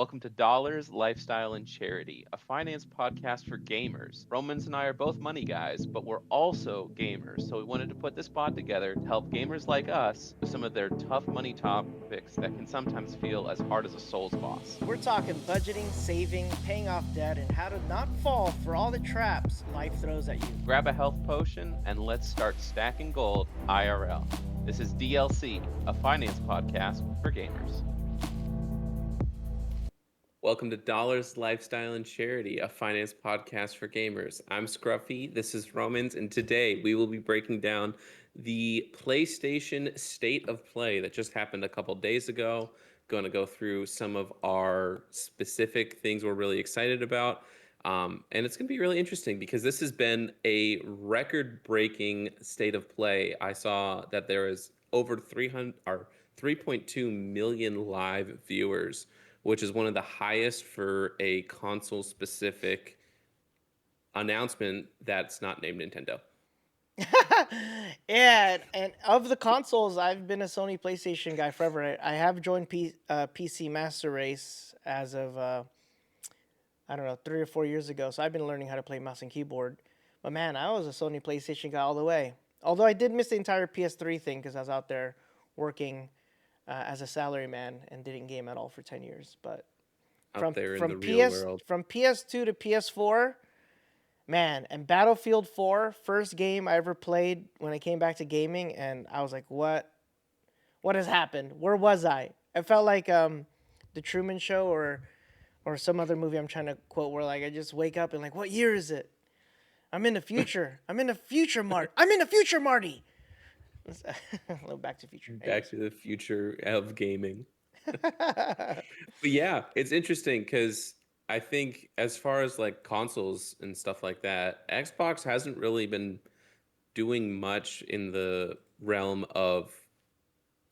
Welcome to Dollars, Lifestyle, and Charity, a finance podcast for gamers. Romans and I are both money guys, but we're also gamers, so we wanted to put this pod together to help gamers like us with some of their tough money topics that can sometimes feel as hard as a Souls boss. We're talking budgeting, saving, paying off debt, and how to not fall for all the traps life throws at you. Grab a health potion and let's start stacking gold IRL. This is DLC, a finance podcast for gamers. Welcome to Dollars, Lifestyle, and Charity, a finance podcast for gamers. I'm Scruffy, this is Romans, and today we will be breaking down the PlayStation State of Play that just happened a couple days ago. Going to go through some of our specific things we're really excited about. And it's going to be really interesting because this has been a record-breaking State of Play. I saw that there is over 3.2 million live viewers, which is one of the highest for a console-specific announcement that's not named Nintendo. Yeah, and of the consoles, I've been a Sony PlayStation guy forever. I have joined PC Master Race as of, 3 or 4 years ago, so I've been learning how to play mouse and keyboard. But man, I was a Sony PlayStation guy all the way. Although I did miss the entire PS3 thing because I was out there working as a salaryman and didn't game at all for 10 years. But from PS2 to PS4, man, and Battlefield 4, first game I ever played when I came back to gaming, and I was like, what has happened? Where was I? It felt like The Truman Show or some other movie I'm trying to quote where like I just wake up and like, what year is it? I'm in the future. I'm in the future, Marty. A little Back to the Future. Back to the future of gaming. But yeah, it's interesting because I think as far as like consoles and stuff like that, Xbox hasn't really been doing much in the realm of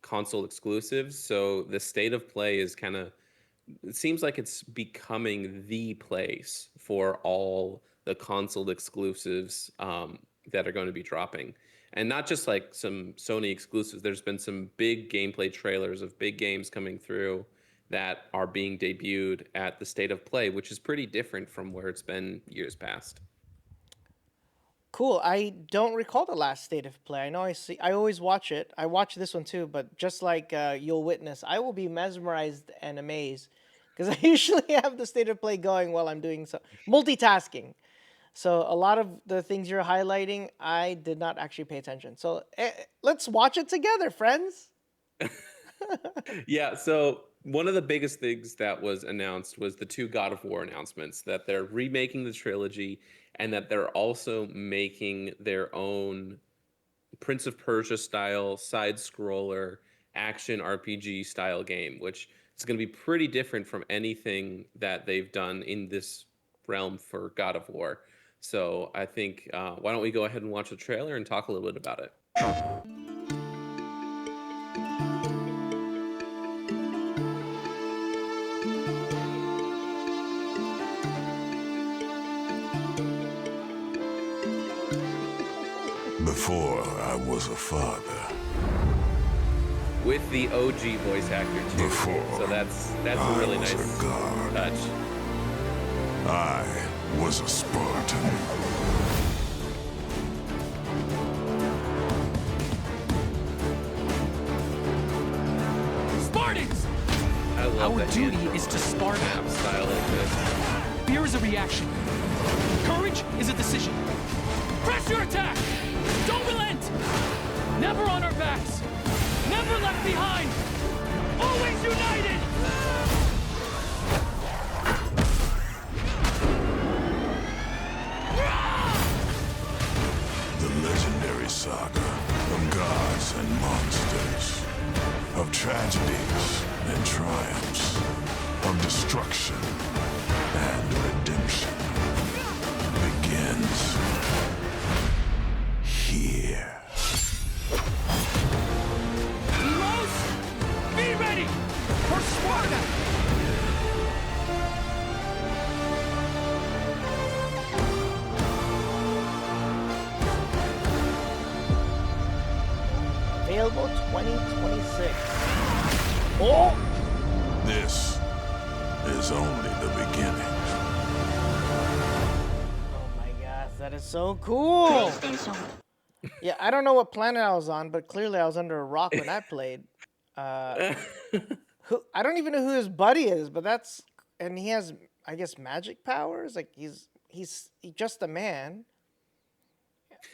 console exclusives. So the State of Play is it seems like it's becoming the place for all the console exclusives that are going to be dropping. And not just like some Sony exclusives. There's been some big gameplay trailers of big games coming through that are being debuted at the State of Play, which is pretty different from where it's been years past. Cool. I don't recall the last State of Play. I know I always watch it. I watch this one too, but just like you'll witness, I will be mesmerized and amazed because I usually have the State of Play going while I'm doing multitasking. So a lot of the things you're highlighting, I did not actually pay attention. So let's watch it together, friends. Yeah, so one of the biggest things that was announced was the 2 God of War announcements, that they're remaking the trilogy and that they're also making their own Prince of Persia style side-scroller action RPG style game, which is going to be pretty different from anything that they've done in this realm for God of War. So I think, why don't we go ahead and watch the trailer and talk a little bit about it. Before I was a father. With the OG voice actor too. Before so that's a really nice touch. I was a Spartan. Spartans! I love Our duty is to Sparta. Style like this. Fear is a reaction. Courage is a decision. Press your attack! Don't relent! Never on our backs! Never left behind! Always united! The legendary saga of gods and monsters, of tragedies and triumphs, of destruction and redemption begins here. Heroes, be ready for Sparta! Available 2026. Oh! This is only the beginning. Oh my gosh, that is so cool. Yeah, I don't know what planet I was on, but clearly I was under a rock when I played. I don't even know who his buddy is, but and he has, I guess, magic powers. Like he's just a man.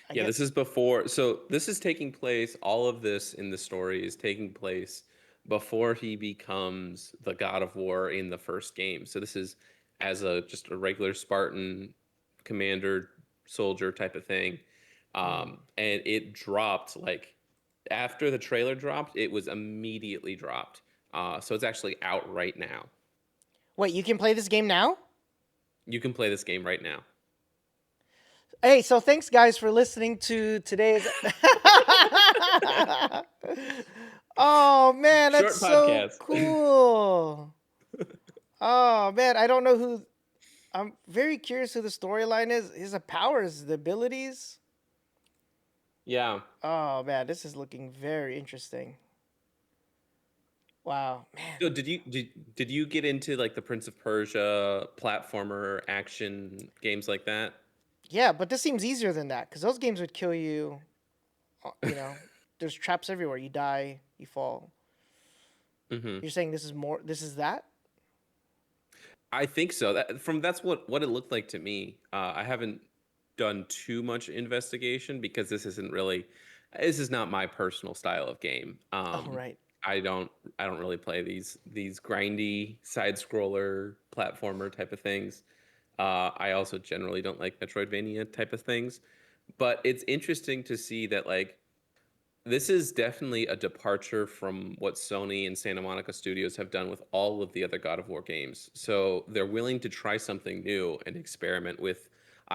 I Yeah, guess. this is before. So this is taking place. All of this in the story is taking place before he becomes the God of War in the first game. So this is as just a regular Spartan commander soldier type of thing. And it dropped like after the trailer dropped, it was immediately dropped. So it's actually out right now. Wait, you can play this game now? You can play this game right now. Hey, so thanks guys for listening to today's. Oh man, that's so cool. Oh man, I don't know who. I'm very curious who the storyline is. His powers, the abilities. Yeah. Oh man, this is looking very interesting. Wow, man. So did you get into like the Prince of Persia platformer action games like that? Yeah, but this seems easier than that because those games would kill you. You know, there's traps everywhere. You die, you fall. Mm-hmm. You're saying this is more. This is that. I think so. That's what it looked like to me. I haven't done too much investigation because this is not my personal style of game. Oh right. I don't really play these grindy side scroller platformer type of things. I also generally don't like Metroidvania type of things, but it's interesting to see that like this is definitely a departure from what Sony and Santa Monica Studios have done with all of the other God of War games. So they're willing to try something new and experiment with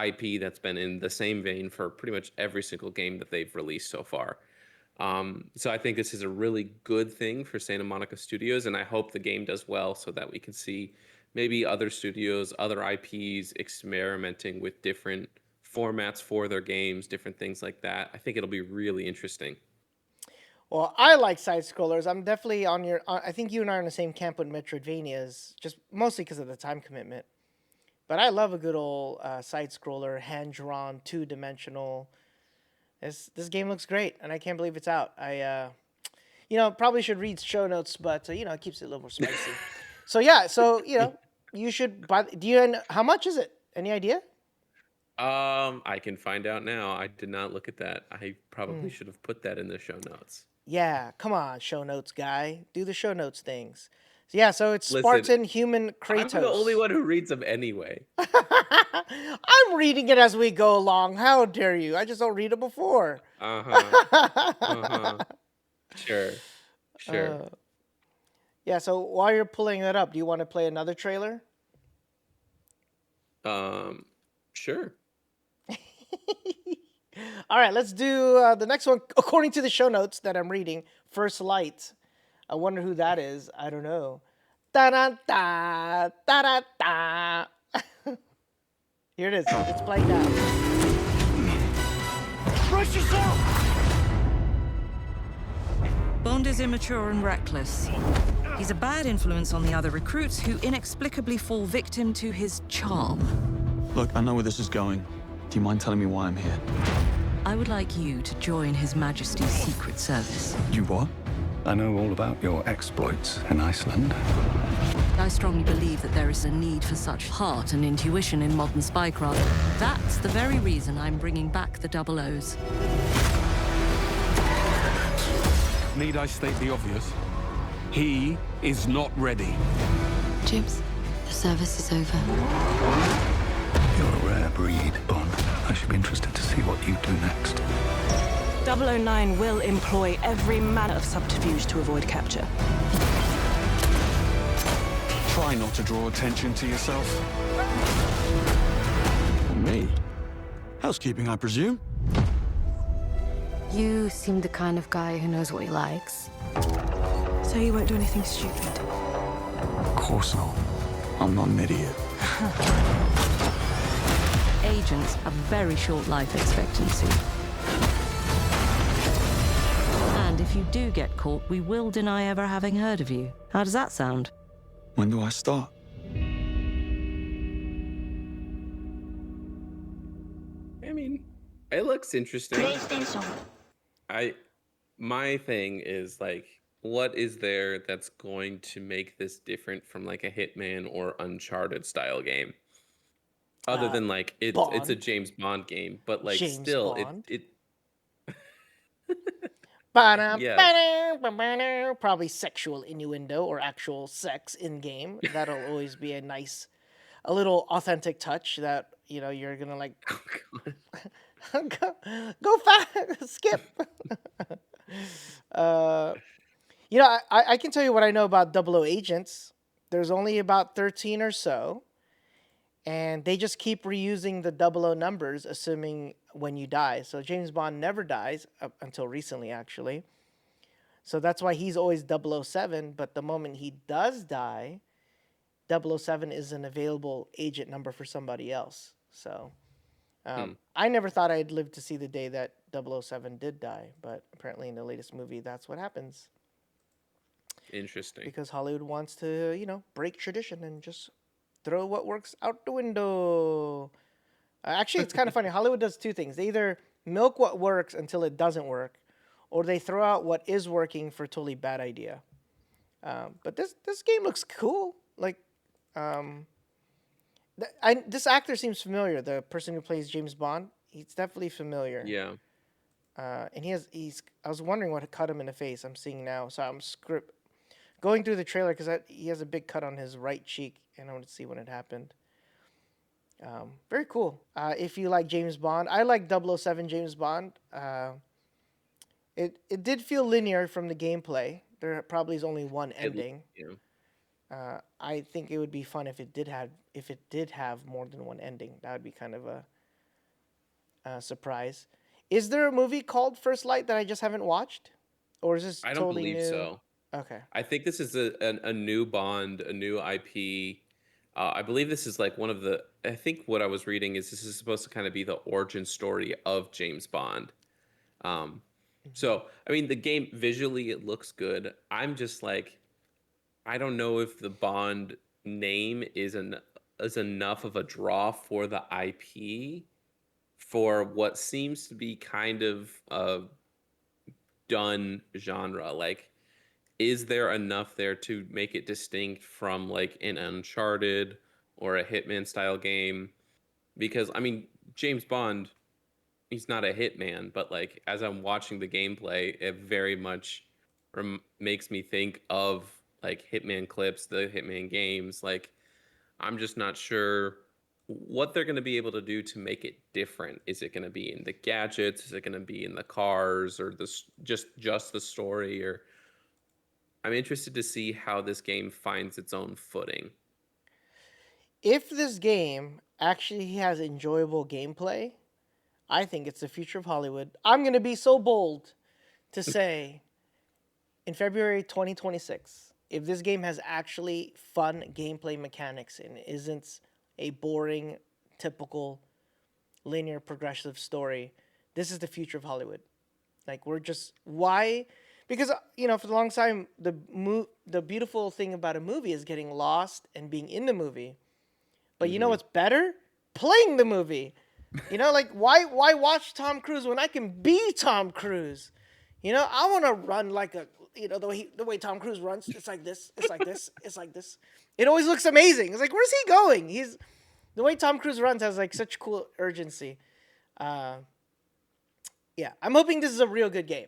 IP that's been in the same vein for pretty much every single game that they've released so far. So I think this is a really good thing for Santa Monica Studios, and I hope the game does well so that we can see maybe other studios, other IPs experimenting with different formats for their games, different things like that. I think it'll be really interesting. Well, I like side scrollers. I'm definitely on your. I think you and I are in the same camp with Metroidvanias, just mostly because of the time commitment. But I love a good old side scroller, hand drawn, 2-dimensional. This game looks great, and I can't believe it's out. I probably should read show notes, but it keeps it a little more spicy. So yeah, you should buy. How much is it? Any idea? I can find out now. I did not look at that. I probably should have put that in the show notes. Yeah, come on, show notes guy. Do the show notes things. So yeah, so it's Listen, Spartan human Kratos. I'm the only one who reads them anyway. I'm reading it as we go along. How dare you? I just don't read it before. Sure. Yeah, so while you're pulling that up, do you want to play another trailer? Sure. All right, let's do the next one. According to the show notes that I'm reading, First Light. I wonder who that is. I don't know. Da da da da da da. Here it is. It's playing now. Brace yourself! Bond is immature and reckless. He's a bad influence on the other recruits who inexplicably fall victim to his charm. Look, I know where this is going. Do you mind telling me why I'm here? I would like you to join His Majesty's Secret Service. You what? I know all about your exploits in Iceland. I strongly believe that there is a need for such heart and intuition in modern spycraft. That's the very reason I'm bringing back the Double O's. Need I state the obvious? He is not ready. Jibs, the service is over. You're a rare breed, Bond. I should be interested to see what you do next. 009 will employ every manner of subterfuge to avoid capture. Try not to draw attention to yourself. Me? Housekeeping, I presume? You seem the kind of guy who knows what he likes. So you won't do anything stupid? Of course not. I'm not an idiot. Agents have very short life expectancy. And if you do get caught, we will deny ever having heard of you. How does that sound? When do I start? mean, it looks interesting. I my thing is like, what is there that's going to make this different from like a Hitman or Uncharted style game? Other than like it's a Bond. James Bond game, but like James still Bond. it Ba-da, yes. ba-da, ba-ba-da. Probably sexual innuendo or actual sex in game. That'll always be a little authentic touch that you're gonna like. go fast, skip. I can tell you what I know about Double O agents. There's only about 13 or so, and they just keep reusing the Double O numbers, assuming when you die. So James Bond never dies up until recently, actually. So that's why he's always 007. But the moment he does die, 007 is an available agent number for somebody else. So I never thought I'd live to see the day that 007 did die, but apparently in the latest movie, that's what happens. Interesting. Because Hollywood wants to, break tradition and just throw what works out the window. Actually, it's kind of funny. Hollywood does two things. They either milk what works until it doesn't work, or they throw out what is working for a totally bad idea. But this game looks cool. Like, this actor seems familiar. The person who plays James Bond, he's definitely familiar. Yeah. And he's. I was wondering what cut him in the face. I'm seeing now, so I'm going through the trailer because he has a big cut on his right cheek, and I want to see when it happened. Very cool. If you like James Bond, I like 007 James Bond. It did feel linear from the gameplay. There probably is only one ending. I think it would be fun if it did have more than one ending. That would be kind of a surprise. Is there a movie called First Light that I just haven't watched, or is this I don't totally believe new? so. Okay. I think this is a new Bond, a new IP. I believe this is like one of the. I think what I was reading is this is supposed to kind of be the origin story of James Bond. So I mean, the game visually it looks good. I'm just like, I don't know if the Bond name is enough of a draw for the IP for what seems to be kind of a done genre. Like, is there enough there to make it distinct from like an Uncharted or a Hitman style game? Because I mean, James Bond, he's not a hitman, but like as I'm watching the gameplay, it very much makes me think of like Hitman clips, the Hitman games. Like, I'm just not sure what they're going to be able to do to make it different. Is it going to be in the gadgets? Is it going to be in the cars, or just the story? Or I'm interested to see how this game finds its own footing. If this game actually has enjoyable gameplay, I think it's the future of Hollywood. I'm going to be so bold to say in February 2026, if this game has actually fun gameplay mechanics and isn't a boring, typical, linear, progressive story, this is the future of Hollywood. Like, why? Because, for the long time, the beautiful thing about a movie is getting lost and being in the movie. But you know what's better? Playing the movie. Like, why watch Tom Cruise when I can be Tom Cruise? I want to run like the way Tom Cruise runs. It's like this. It's like this. It's like this. It always looks amazing. It's like, where's he going? The way Tom Cruise runs has like such cool urgency. Yeah, I'm hoping this is a real good game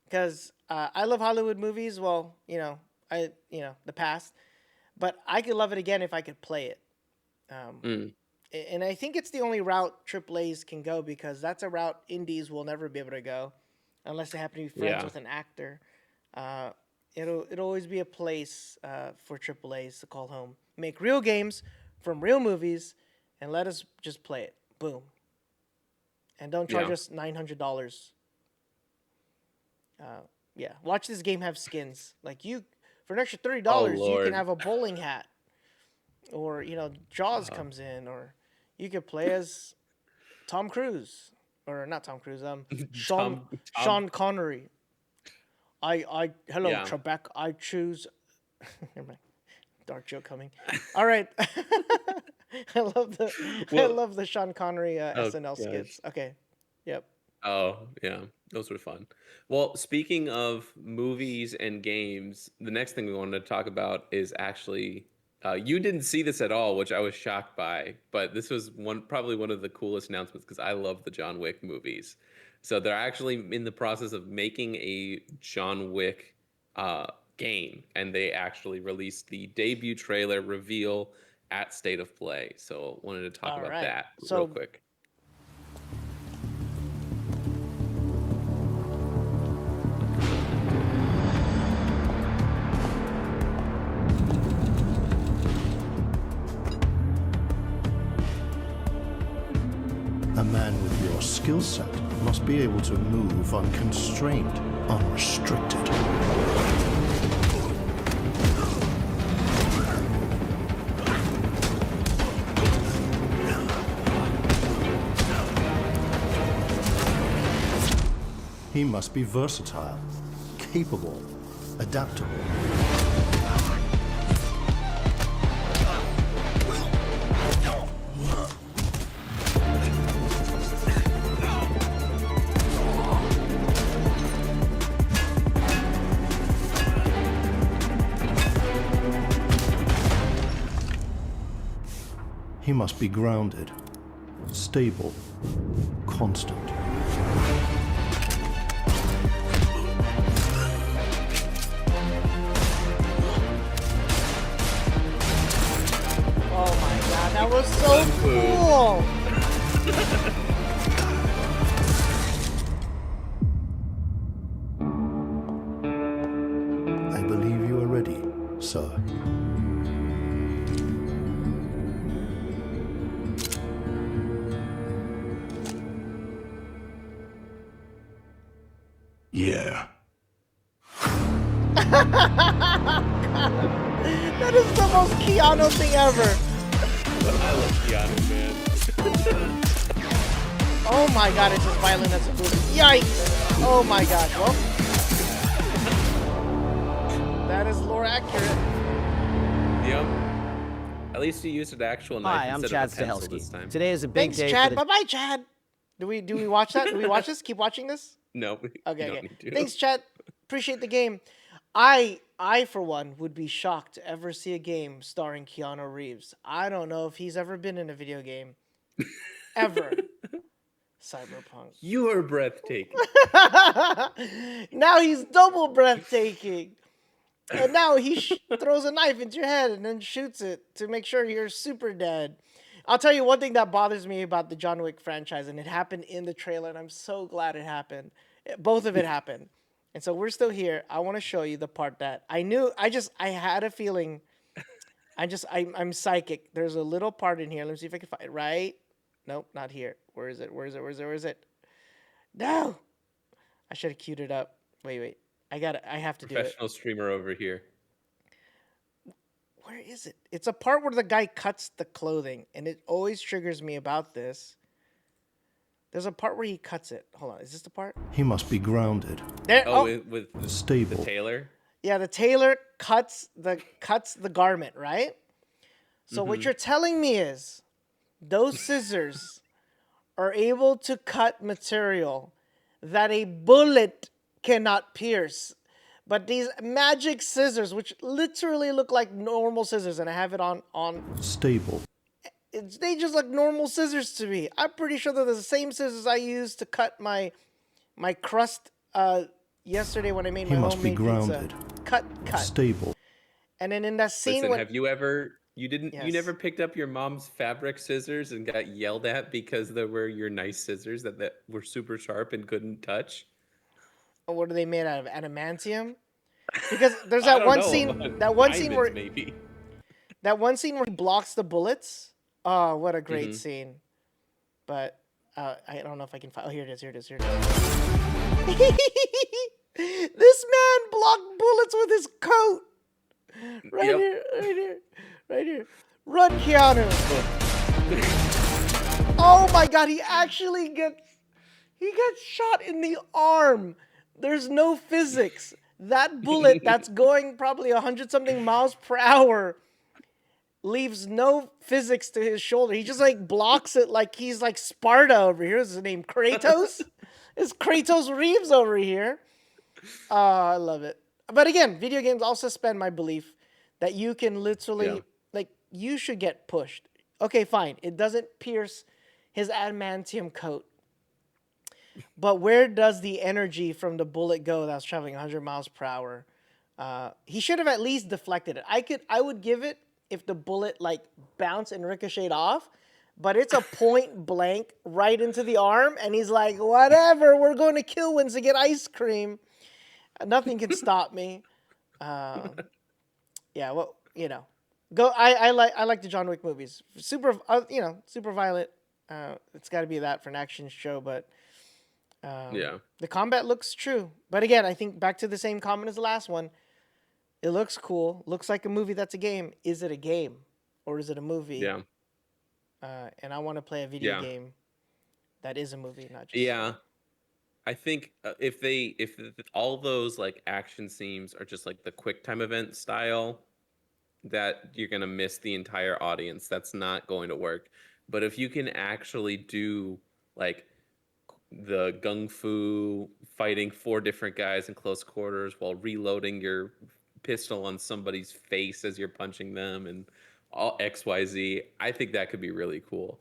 because I love Hollywood movies. Well, the past, but I could love it again if I could play it. And I think it's the only route AAA's can go because that's a route indies will never be able to go unless they happen to be friends with an actor. It'll always be a place for AAA's to call home. Make real games from real movies and let us just play it. Boom. And don't charge us $900. Yeah, watch this game have skins. Like, for an extra $30, you can have a bowling hat. Or, Jaws comes in, or you could play as Tom Cruise, or not Tom Cruise, Sean Connery. Hello, Trebek, I choose. Never mind. Dark joke coming. All right. I love the I Well, love the Sean Connery oh SNL gosh. skits. Okay. Yep. Oh, yeah. Those were fun. Well, speaking of movies and games, the next thing we wanted to talk about is actually you didn't see this at all, which I was shocked by, but this was probably one of the coolest announcements because I love the John Wick movies. So they're actually in the process of making a John Wick uh, game, and they actually released the debut trailer reveal at State of Play. So wanted to talk All about right. that real So quick. A man with your skill set must be able to move unconstrained, unrestricted. He must be versatile, capable, adaptable. He must be grounded, stable, constant. oh my god, that was so cool. I believe you are ready, sir. Yeah. That is the most Keanu thing ever. I love Keanu, man. Oh my god, it's as violent as a movie. Yikes! Oh my god. Well, that is lore accurate. Yep. At least you used an actual knife Hi, I'm instead Chad of a pencil this Stahelski. time. Today is a big Thanks, day Chad. for Bye the... bye, Chad. Do we watch that? Do we watch this? Keep watching this? No, you Okay, don't okay. need to. Thanks, Chad. Appreciate the game. I for one would be shocked to ever see a game starring Keanu Reeves. I don't know if he's ever been in a video game. Ever. Cyberpunk. You are breathtaking. Now he's double breathtaking. And now he throws a knife into your head and then shoots it to make sure you're super dead. I'll tell you one thing that bothers me about the John Wick franchise, and it happened in the trailer, and I'm so glad it happened. Both of it happened. And so we're still here. I want to show you the part that I knew. I had a feeling. I'm psychic. There's a little part in here. Let me see if I can find it. Right? Nope, not here. Where is it? Where is it? Where is it? Where is it? No! I should have queued it up. Wait. I have to do it. Professional streamer over here. Where is it? It's a part where the guy cuts the clothing, and it always triggers me about this. There's a part where he cuts it. Hold on, is this the part? He must be grounded, There. Oh, Oh, with the stable. tailor? yeah. The tailor cuts the garment, right? So what you're telling me is, those scissors are able to cut material that a bullet cannot pierce. But these magic scissors, which literally look like normal scissors, and I have it on Stable. they just look normal scissors to me. I'm pretty sure they're the same scissors I used to cut my crust yesterday when I made He my must be homemade grounded, pizza. Cut. stable. And then in that scene Listen, when have you ever you Yes. never picked up your mom's fabric scissors and got yelled at because they were your nice scissors that were super sharp and couldn't touch? what are they made out of? Adamantium? Because there's I that don't one know, scene but that one scene where diamonds, maybe. he blocks the bullets. Oh, what a great scene. But I don't know if I can find. Oh, here it is. This man blocked bullets with his coat. Right here. Run, Keanu. Oh my god, he actually gets shot in the arm. There's no physics. That bullet that's going probably 100-something miles per hour leaves no physics to his shoulder. He just like blocks it like he's like Sparta over here. Is his name Kratos? It's Kratos Reeves over here. I love it. But again, video games also suspend my belief that you can literally like you should get pushed. Okay, fine. It doesn't pierce his adamantium coat. But where does the energy from the bullet go that was traveling 100 miles per hour? He should have at least deflected it. I would give it if the bullet like bounced and ricocheted off, but it's a point blank right into the arm, and he's like, whatever, we're going to Killwins to get ice cream. Nothing can stop me. Yeah, well, go. I like the John Wick movies. Super, super violent. It's got to be that for an action show, but the combat looks true. But again, I think back to the same comment as the last one. It looks cool. Looks like a movie that's a game. Is it a game or is it a movie? Yeah. And I want to play a video game that is a movie, not just. Yeah. I think if all those like action scenes are just like the quick time event style, that you're going to miss the entire audience. That's not going to work. But if you can actually do like the gung fu fighting 4 different guys in close quarters while reloading your pistol on somebody's face as you're punching them and all XYZ, I think that could be really cool.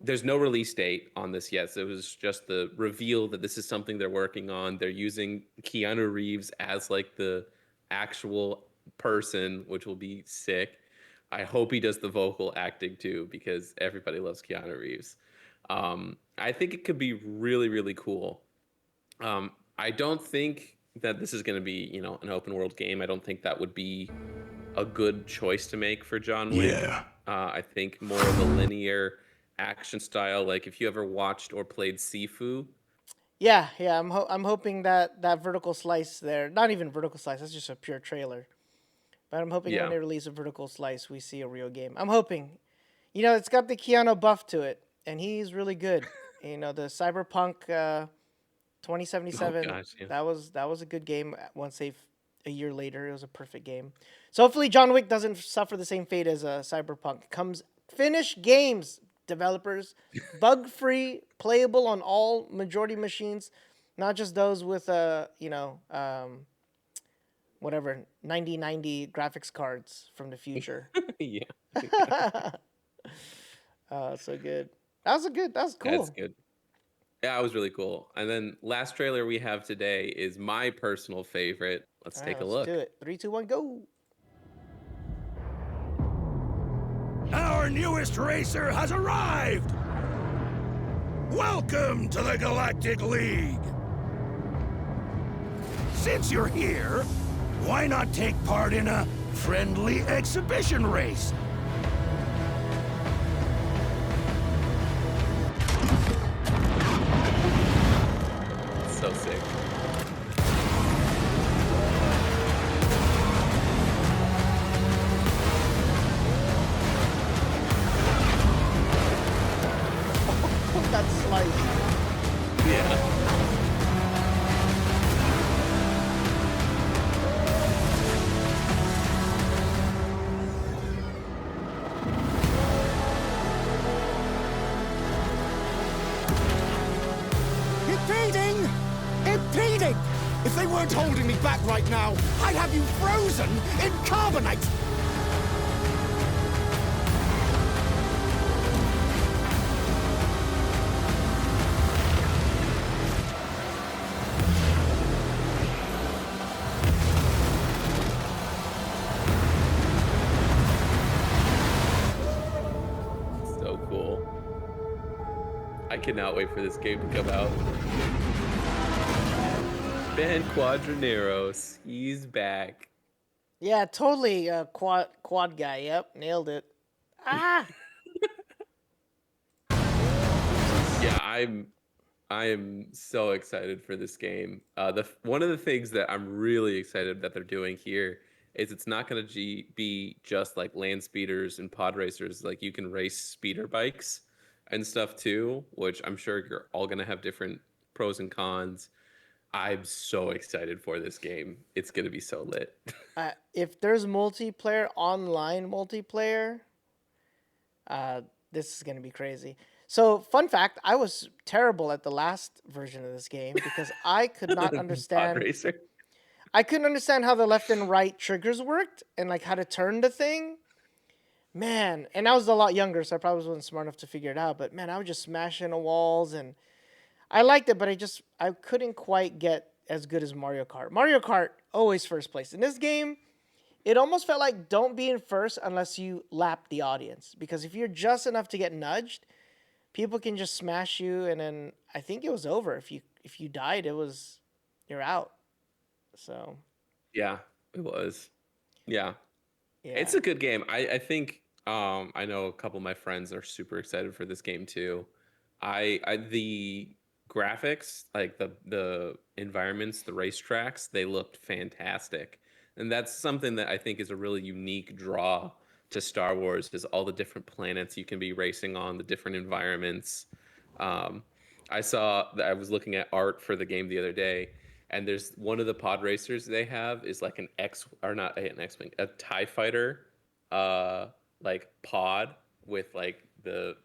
There's no release date on this yet. So it was just the reveal that this is something they're working on. They're using Keanu Reeves as like the actual person, which will be sick. I hope he does the vocal acting too, because everybody loves Keanu Reeves. I think it could be really, really cool. I don't think that this is going to be, an open world game. I don't think that would be a good choice to make for John Wick. Yeah. I think more of a linear action style. Like if you ever watched or played Sifu. Yeah. I'm hoping that vertical slice there, not even vertical slice, that's just a pure trailer. But I'm hoping when they release a vertical slice, we see a real game. I'm hoping. It's got the Keanu buff to it, and he's really good. The Cyberpunk 2077, that was a good game. Once a year later, it was a perfect game. So hopefully John Wick doesn't suffer the same fate as Cyberpunk. Comes finished games, developers, bug-free, playable on all majority machines, not just those with whatever 9090 graphics cards from the future. So good. That was cool. That's good. Yeah, it was really cool. And then last trailer we have today is my personal favorite. Let's take a look. Let's do it. 3, 2, 1, go. Our newest racer has arrived! Welcome to the Galactic League! Since you're here, why not take part in a friendly exhibition race? So sick. That slice. Yeah. Impeding! If they weren't holding me back right now, I'd have you frozen in carbonite! So cool. I cannot wait for this game to come out. Ben Quadraneros, he's back. Yeah, totally. Quad guy. Yep, nailed it. Ah. Yeah, I am so excited for this game. One of the things that I'm really excited that they're doing here is it's not going to be just like land speeders and pod racers. Like you can race speeder bikes and stuff too, which I'm sure you're all going to have different pros and cons. I'm so excited for this game. It's gonna be so lit. If there's multiplayer, online multiplayer, this is gonna be crazy. So, fun fact: I was terrible at the last version of this game because I could not Pod understand. racer. I couldn't understand how the left and right triggers worked and like how to turn the thing. Man, and I was a lot younger, so I probably wasn't smart enough to figure it out. But man, I was just smashing the walls, and I liked it, but I couldn't quite get as good as Mario Kart. Mario Kart always first place. In this game, it almost felt like don't be in first unless you lap the audience, because if you're just enough to get nudged, people can just smash you, and then I think it was over. If you died, you're out. So Yeah, it was. Yeah. yeah, It's a good game. I think I know a couple of my friends are super excited for this game too. I the graphics, like the environments, the racetracks, they looked fantastic. And that's something that I think is a really unique draw to Star Wars is all the different planets you can be racing on, the different environments. Um, I saw that I was looking at art for the game the other day, and there's one of the pod racers they have is like an X or not an X-wing, a TIE fighter, like pod with like the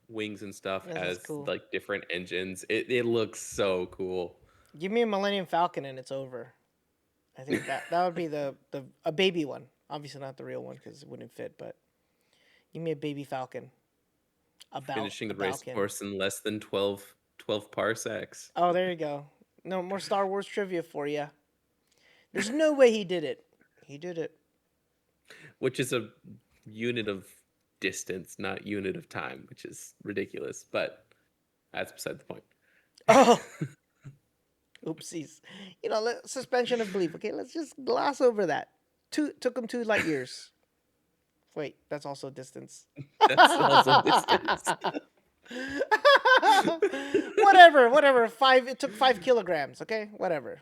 wings and stuff this is as cool. like different engines. It looks so cool. Give me a Millennium Falcon and it's over. I think that would be the a baby one. Obviously not the real one because it wouldn't fit, but give me a baby Falcon. Finishing A the race Falcon. course in less than 12 parsecs. Oh, there you go. No more Star Wars trivia for you. There's no way he did it. He did it. Which is a unit of distance, not unit of time, which is ridiculous, but that's beside the point. Oh, oopsies. Suspension of belief. Okay, let's just gloss over that. Took him 2 light years. Wait, that's also distance. That's also distance. whatever. It took 5 kilograms. Okay, whatever.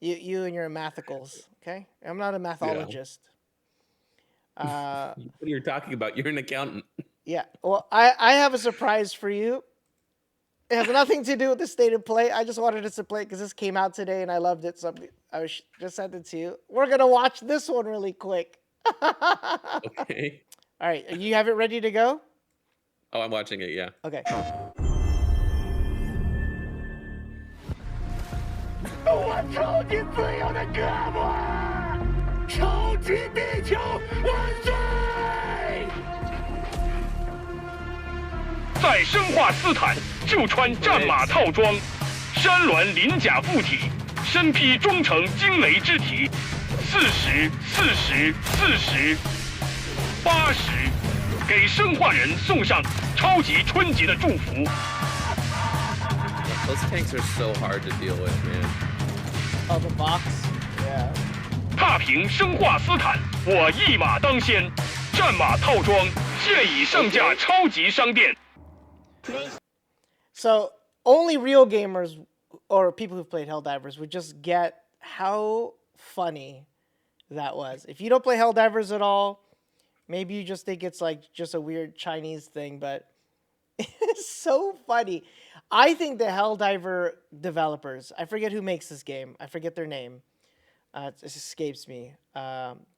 You and your mathicals. Okay, I'm not a mathologist. What you're talking about? You're an accountant. Yeah. Well, I have a surprise for you. It has nothing to do with the state of play. I just wanted us to play because this came out today and I loved it. So just sent it to you. We're gonna watch this one really quick. Okay. All right. You have it ready to go? Oh, I'm watching it. Yeah. Okay. 我超级自由的胳膊，超级地球万岁！在生化斯坦就穿战马套装，山峦鳞甲附体，身披忠诚惊雷之体，40，40，40，80，给生化人送上超级春节的祝福。 Those tanks are so hard to deal with, man. Oh, the box. Yeah. 踏平生化斯坦，我一马当先。战马套装现已上架超级商店。 So only real gamers or people who've played Helldivers would just get how funny that was. If you don't play Helldivers at all, maybe you just think it's like just a weird Chinese thing, but it's so funny. I think the Helldiver developers, I forget who makes this game. I forget their name. It escapes me.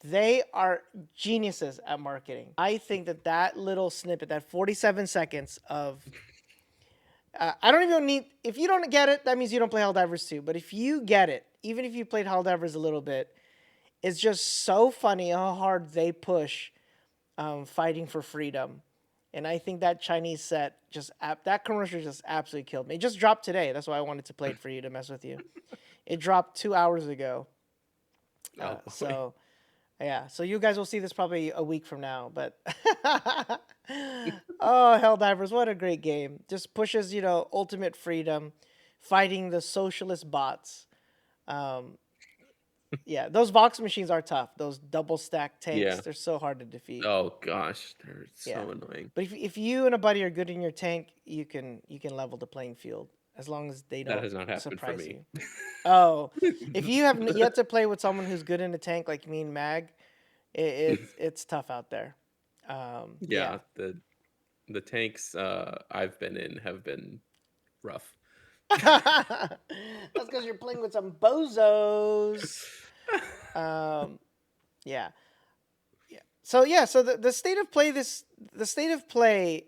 They are geniuses at marketing. I think that little snippet, that 47 seconds of... I don't even need... If you don't get it, that means you don't play Helldivers 2. But if you get it, even if you played Helldivers a little bit, it's just so funny how hard they push fighting for freedom. And I think that Chinese set that commercial just absolutely killed me. It just dropped today. That's why I wanted to play it for you to mess with you. It dropped 2 hours ago. So, yeah. So you guys will see this probably a week from now. But oh, Helldivers, what a great game! Just pushes ultimate freedom, fighting the socialist bots. Yeah, those Vox machines are tough. Those double stack tanks, they're so hard to defeat. Oh gosh, they're so annoying. But if you and a buddy are good in your tank, you can level the playing field as long as they don't That has not happened for surprise me. you. Oh, if you have yet to play with someone who's good in a tank like me and Mag, it's tough out there. The tanks I've been in have been rough. That's because you're playing with some bozos. Yeah. So the state of play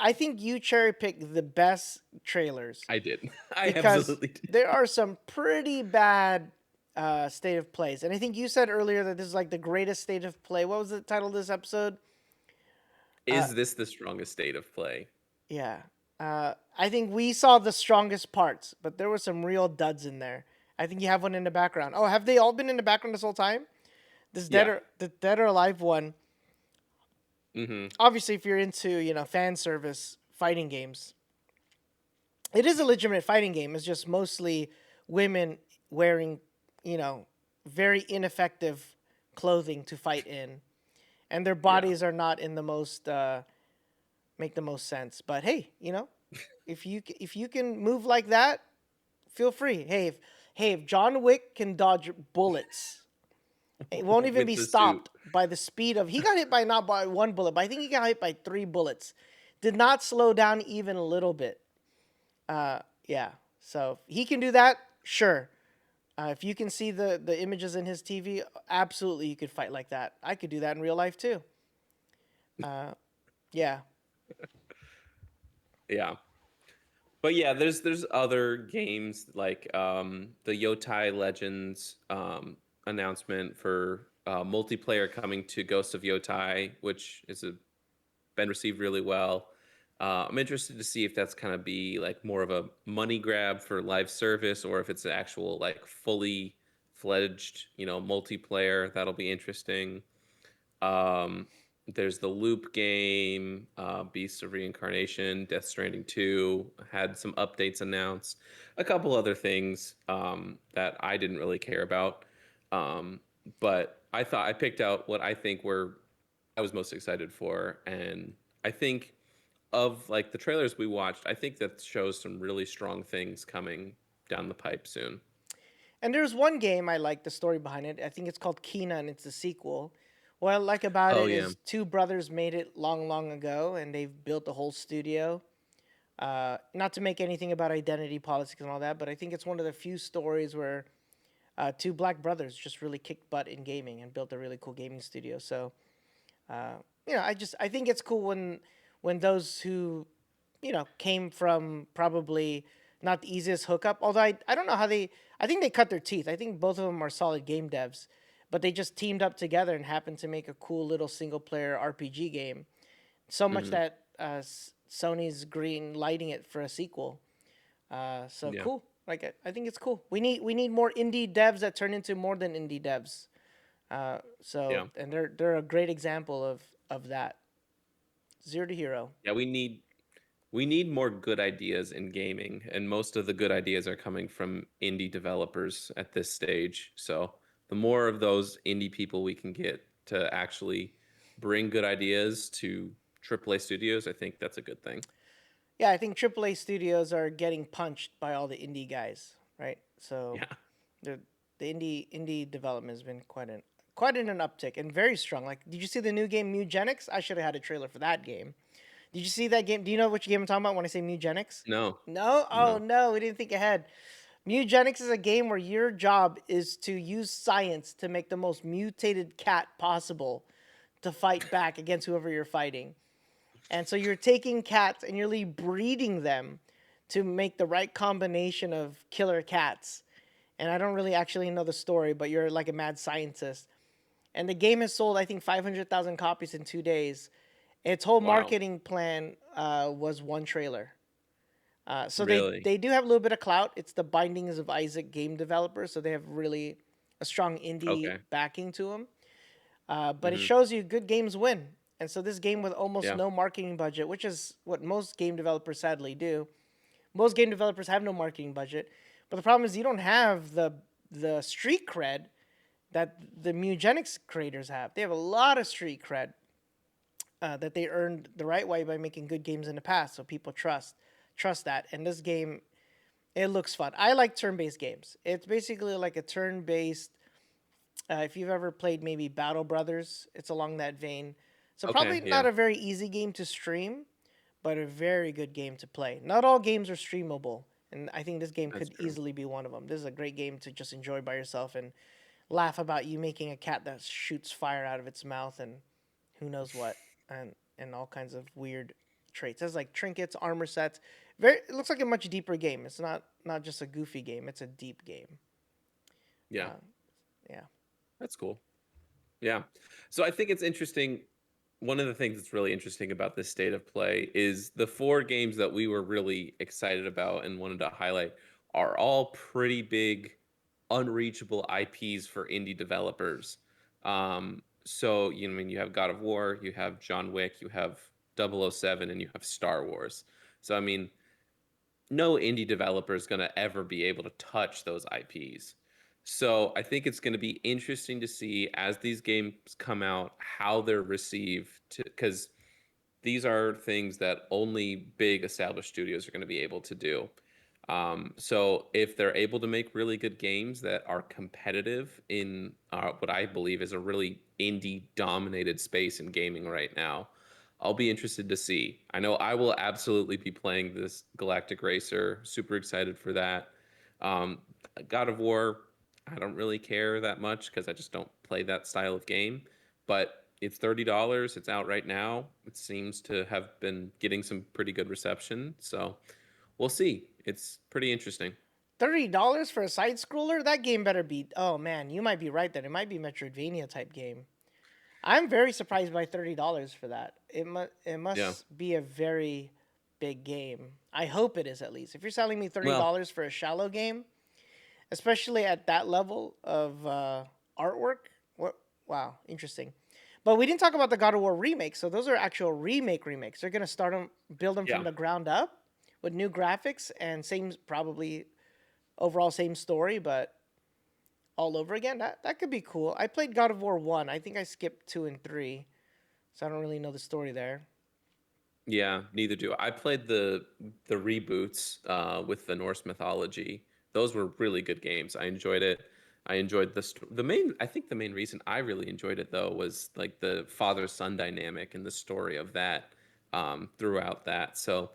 I think you cherry pick the best trailers I did. I because absolutely did. there are some pretty bad state of plays, and I think you said earlier that this is like the greatest state of play. What was the title of this episode? Is this the strongest state of play? Yeah. I think we saw the strongest parts, but there were some real duds in there. I think you have one in the background. Oh, have they all been in the background this whole time? The Dead or Alive one. Mm-hmm. Obviously, if you're into fan service fighting games, it is a legitimate fighting game. It's just mostly women wearing very ineffective clothing to fight in, and their bodies are not in the most make the most sense. But hey, if you can move like that, feel free. If John Wick can dodge bullets, it won't even be stopped by the speed of. He got hit by not by one bullet, but I think he got hit by 3 bullets. Did not slow down even a little bit. Yeah. So if he can do that, sure. If you can see the images in his TV, absolutely you could fight like that. I could do that in real life too. Yeah. Yeah. But yeah, there's other games like the Yotai Legends announcement for multiplayer coming to Ghost of Yotai, which is been received really well. I'm interested to see if that's kind of be like more of a money grab for live service, or if it's an actual like fully fledged multiplayer. That'll be interesting. There's the Loop game, Beasts of Reincarnation, Death Stranding 2 had some updates announced, a couple other things that I didn't really care about. But I thought I picked out what I think I was most excited for. And I think of like the trailers we watched, I think that shows some really strong things coming down the pipe soon. And there's one game I like the story behind it. I think it's called Kena, and it's a sequel. What I like about it is two brothers made it long, long ago, and they've built a whole studio. Not to make anything about identity politics and all that, but I think it's one of the few stories where two black brothers just really kicked butt in gaming and built a really cool gaming studio. So, I think it's cool when those who, came from probably not the easiest hookup. Although I don't know how I think they cut their teeth. I think both of them are solid game devs. But they just teamed up together and happened to make a cool little single-player RPG game. So much that Sony's green lighting it for a sequel. Cool. Like I think it's cool. We need more indie devs that turn into more than indie devs. And they're a great example of that. Zero to hero. Yeah, we need more good ideas in gaming, and most of the good ideas are coming from indie developers at this stage. So the more of those indie people we can get to actually bring good ideas to AAA studios, I think that's a good thing. Yeah, I think AAA studios are getting punched by all the indie guys, right? So the indie development has been quite in an uptick and very strong. Like, did you see the new game Mugenics? I should have had a trailer for that game. Did you see that game? Do you know which game I'm talking about when I say Mugenics? No. No? Oh, no. We didn't think ahead. Mugenics is a game where your job is to use science to make the most mutated cat possible to fight back against whoever you're fighting. And so you're taking cats and you're really breeding them to make the right combination of killer cats. And I don't really actually know the story, but you're like a mad scientist. And the game has sold, I think, 500,000 copies in 2 days. Its whole marketing plan was one trailer. So really? they do have a little bit of clout. It's the Bindings of Isaac game developer, so they have really a strong indie backing to them. But it shows you good games win. And so this game with almost no marketing budget, which is what most game developers sadly do. Most game developers have no marketing budget. But the problem is you don't have the street cred that the Mugenics creators have. They have a lot of street cred that they earned the right way by making good games in the past, so people trust that. And this game, it looks fun. I like turn-based games. It's basically like a turn-based, if you've ever played maybe Battle Brothers, it's along that vein. So probably not a very easy game to stream, but a very good game to play. Not all games are streamable, And I think this game That's could true. easily be one of them. This is a great game to just enjoy by yourself and laugh about you making a cat that shoots fire out of its mouth and who knows what, and all kinds of weird traits. It has like trinkets, armor sets. It looks like a much deeper game. It's not just a goofy game. It's a deep game. Yeah, Yeah. that's cool. Yeah. So I think it's interesting. One of the things that's really interesting about this state of play is the 4 games that we were really excited about and wanted to highlight are all pretty big, unreachable IPs for indie developers. So, you know, I mean, you have God of War, you have John Wick, you have 007, and you have Star Wars. So, I mean, no indie developer is going to ever be able to touch those IPs. So I think it's going to be interesting to see as these games come out how they're received, because these are things that only big established studios are going to be able to do. So if they're able to make really good games that are competitive in what I believe is a really indie dominated space in gaming right now, I'll be interested to see. I know I will absolutely be playing this Galactic Racer. Super excited for that. Um, God of War, I don't really care that much because I just don't play that style of game. But it's $30. It's out right now. It seems to have been getting some pretty good reception. So we'll see. It's pretty interesting. $30 for a side scroller? That game better be. Oh man, you might be right then. It might be Metroidvania type game. I'm very surprised by $30 for that. It must be a very big game. I hope it is at least. If you're selling me $30 for a shallow game, especially at that level of artwork, what? Wow, interesting. But we didn't talk about the God of War remakes. So those are actual remakes. They're gonna build them from the ground up with new graphics and probably overall same story, but all over again. That could be cool. I played God of War 1. I think I skipped 2 and 3. So I don't really know the story there. Yeah, neither do I. I played the reboots with the Norse mythology. Those were really good games. I enjoyed it. I enjoyed the main. I think the main reason I really enjoyed it though was like the father son dynamic and the story of that throughout that. So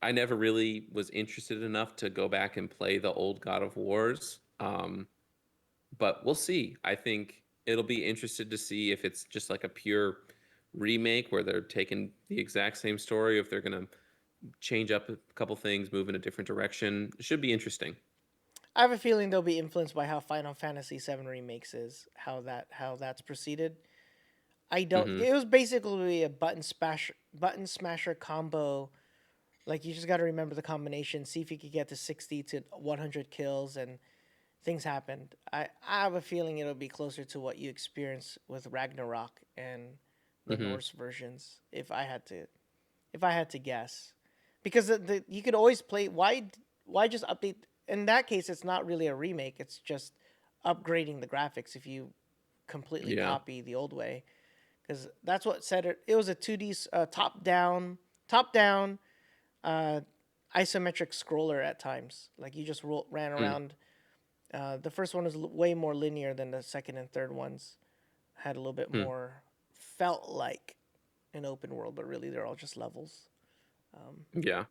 I never really was interested enough to go back and play the old God of Wars. But we'll see. I think it'll be interested to see if it's just like a pure remake where they're taking the exact same story, if they're going to change up a couple things, move in a different direction. It should be interesting. I have a feeling they'll be influenced by how Final Fantasy VII remakes is, how that's proceeded. I don't. It was basically a button smasher combo. Like you just got to remember the combination, see if you could get to 60 to 100 kills, and things happened. I have a feeling it'll be closer to what you experienced with Ragnarok and the Norse versions. If I had to guess, because you could always play. Why just update? In that case, it's not really a remake. It's just upgrading the graphics. If you completely copy the old way, because that's what said it. It was a 2D top down isometric scroller at times. Like you just ran around. The first one was way more linear than the second and third ones. Had a little bit more, felt like an open world, but really they're all just levels. Yeah.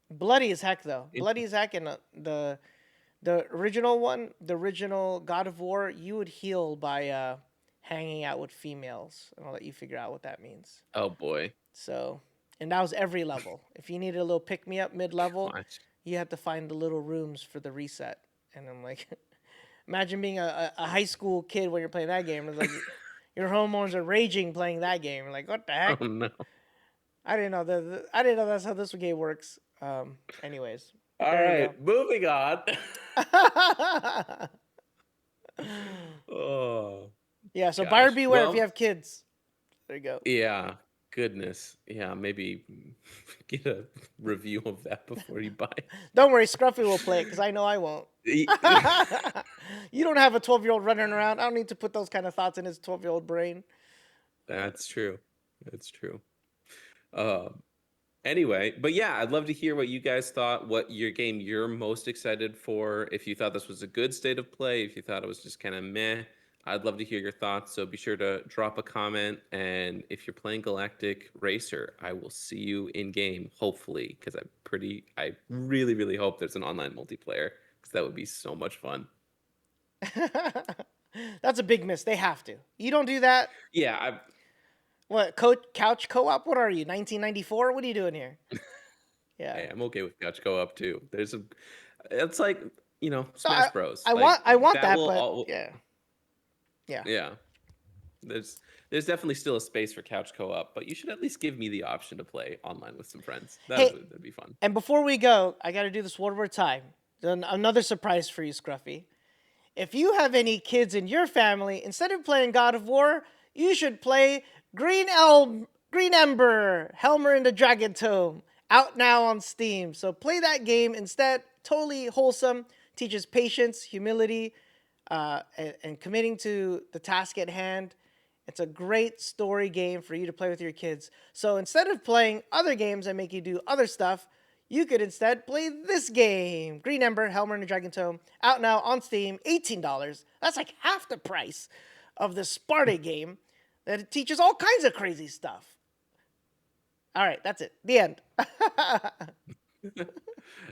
Bloody as heck though. Bloody as heck, and the original one, the original God of War, you would heal by hanging out with females, and I'll let you figure out what that means. Oh boy. So, and that was every level. If you needed a little pick me up mid level, you had to find the little rooms for the reset. And I'm like, imagine being a high school kid when you're playing that game. It's like your hormones are raging playing that game. You're like, what the heck? Oh no. I didn't know I didn't know that's how this game works. Anyways. All right, moving on. Oh. Yeah, so buyer beware if you have kids. There you go. Yeah, goodness. Yeah, maybe get a review of that before you buy it. Don't worry, Scruffy will play it because I know I won't. You don't have a 12-year-old running around. I don't need to put those kind of thoughts in his 12-year-old brain. That's true. That's true. Anyway, but yeah, I'd love to hear what you guys thought, what your game you're most excited for, if you thought this was a good state of play, if you thought it was just kind of meh. I'd love to hear your thoughts. So be sure to drop a comment. And if you're playing Galactic Racer, I will see you in game, hopefully, because I really, really hope there's an online multiplayer because that would be so much fun. That's a big miss. They have to. You don't do that. Yeah. What, couch co-op? What are you, 1994? What are you doing here? Yeah. Hey, I'm okay with couch co-op too. It's like, Smash Bros. I Like, want that, will but yeah. Yeah. There's definitely still a space for couch co-op, but you should at least give me the option to play online with some friends. That'd be fun. And before we go, I got to do this one more time. Another surprise for you, Scruffy. If you have any kids in your family, instead of playing God of War, you should play Green Ember, Helmer and the Dragon Tome, out now on Steam. So play that game instead. Totally wholesome. Teaches patience, humility, and committing to the task at hand. It's a great story game for you to play with your kids. So instead of playing other games that make you do other stuff, you could instead play this game. Green Ember, Helmer and the Dragon Tome, out now on Steam, $18. That's like half the price of the Sparta game that teaches all kinds of crazy stuff. All right, that's it. The end.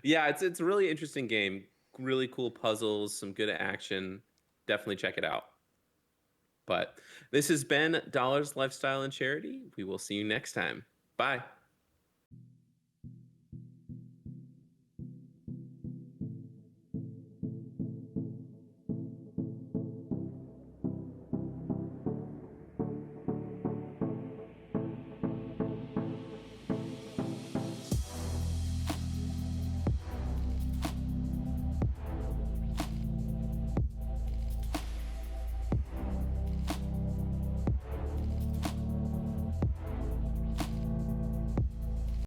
Yeah, it's a really interesting game. Really cool puzzles, some good action. Definitely check it out. But this has been Dollars, Lifestyle, and Charity. We will see you next time. Bye.